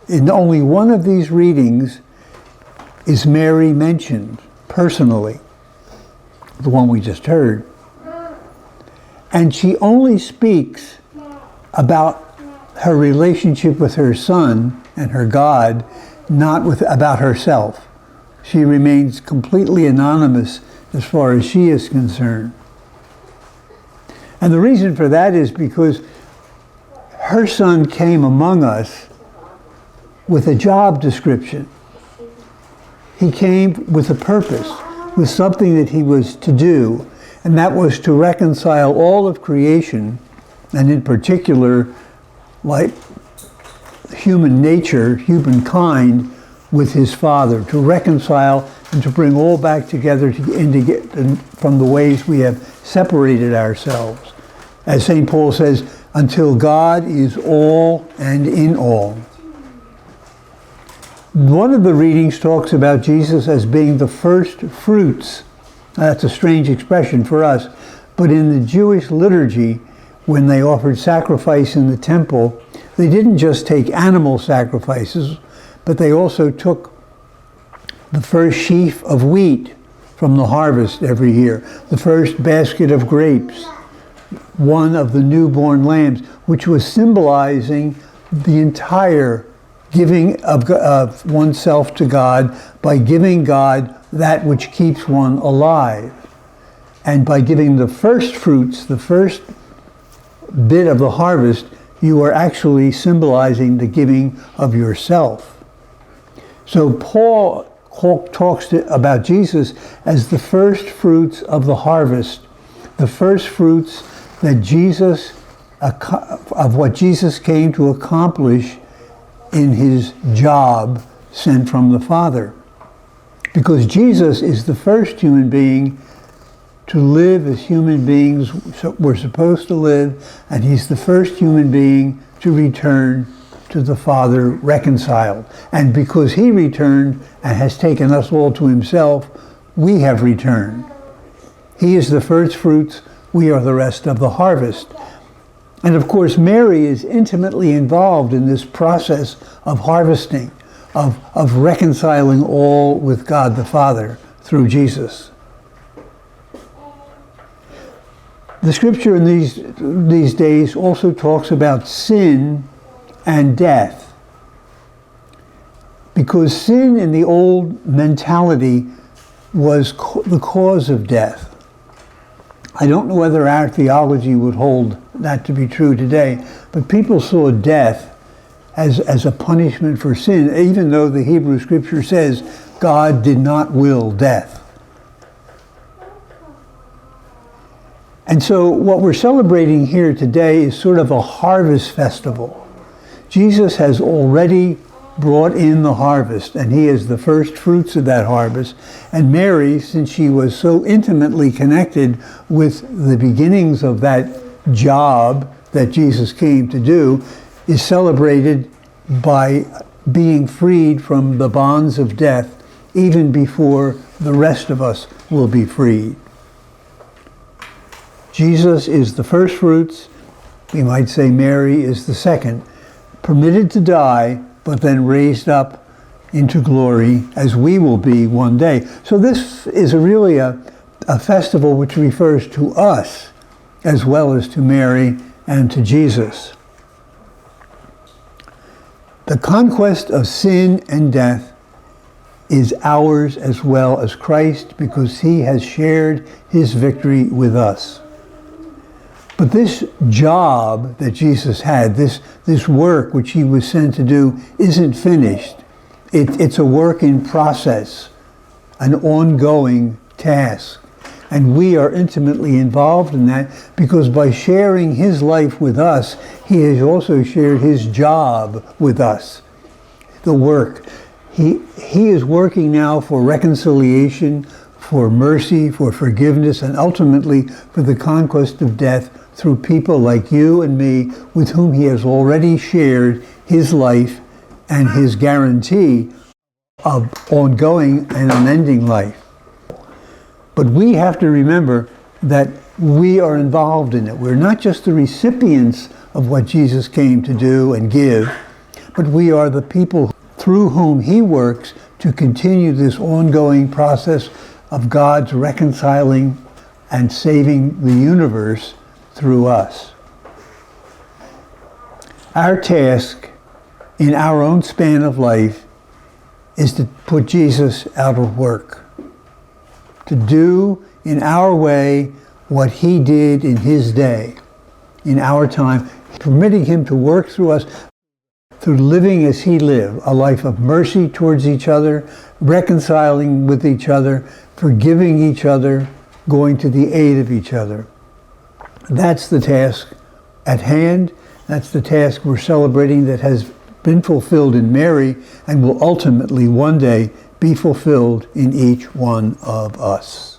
In only one of these readings is Mary mentioned personally, the one we just heard. And she only speaks about her relationship with her son and her God, not about herself. She remains completely anonymous as far as she is concerned. And the reason for that is because her son came among us with a job description. He came with a purpose, with something that he was to do, and that was to reconcile all of creation, and in particular, like human nature, humankind, with his Father, to reconcile and to bring all back together from the ways we have separated ourselves. As St. Paul says, until God is all and in all. One of the readings talks about Jesus as being the first fruits. That's a strange expression for us, but in the Jewish liturgy, when they offered sacrifice in the temple, they didn't just take animal sacrifices, but they also took the first sheaf of wheat from the harvest every year, the first basket of grapes, one of the newborn lambs, which was symbolizing the entire giving of oneself to God by giving God that which keeps one alive. And by giving the first fruits, the first bit of the harvest, you are actually symbolizing the giving of yourself. So Paul talks about Jesus as the first fruits of the harvest, the first fruits of what Jesus came to accomplish in his job sent from the Father. Because Jesus is the first human being to live as human beings were supposed to live, and he's the first human being to return to the Father reconciled. And because he returned and has taken us all to himself, we have returned. He is the first fruits, we are the rest of the harvest. And of course, Mary is intimately involved in this process of harvesting, of reconciling all with God the Father through Jesus. The scripture in these days also talks about sin and death. Because sin in the old mentality was the cause of death. I don't know whether our theology would hold that to be true today, but people saw death as a punishment for sin, even though the Hebrew scripture says God did not will death. And so what we're celebrating here today is sort of a harvest festival. Jesus has already brought in the harvest, and he is the first fruits of that harvest. And Mary, since she was so intimately connected with the beginnings of that job that Jesus came to do, is celebrated by being freed from the bonds of death even before the rest of us will be freed. Jesus is the first fruits. We might say Mary is the second, permitted to die, but then raised up into glory as we will be one day. So this is really a festival which refers to us as well as to Mary and to Jesus. The conquest of sin and death is ours as well as Christ, because he has shared his victory with us. But this job that Jesus had, this work which he was sent to do, isn't finished. It's a work in process, an ongoing task. And we are intimately involved in that, because by sharing his life with us, he has also shared his job with us, the work. He is working now for reconciliation, for mercy, for forgiveness, and ultimately for the conquest of death through people like you and me, with whom he has already shared his life and his guarantee of ongoing and unending life. But we have to remember that we are involved in it. We're not just the recipients of what Jesus came to do and give, but we are the people through whom he works to continue this ongoing process of God's reconciling and saving the universe through us. Our task in our own span of life is to put Jesus out of work, to do in our way what he did in his day, in our time, permitting him to work through us through living as he lived, a life of mercy towards each other, reconciling with each other, forgiving each other, going to the aid of each other. That's the task at hand. That's the task we're celebrating that has been fulfilled in Mary and will ultimately one day be fulfilled in each one of us.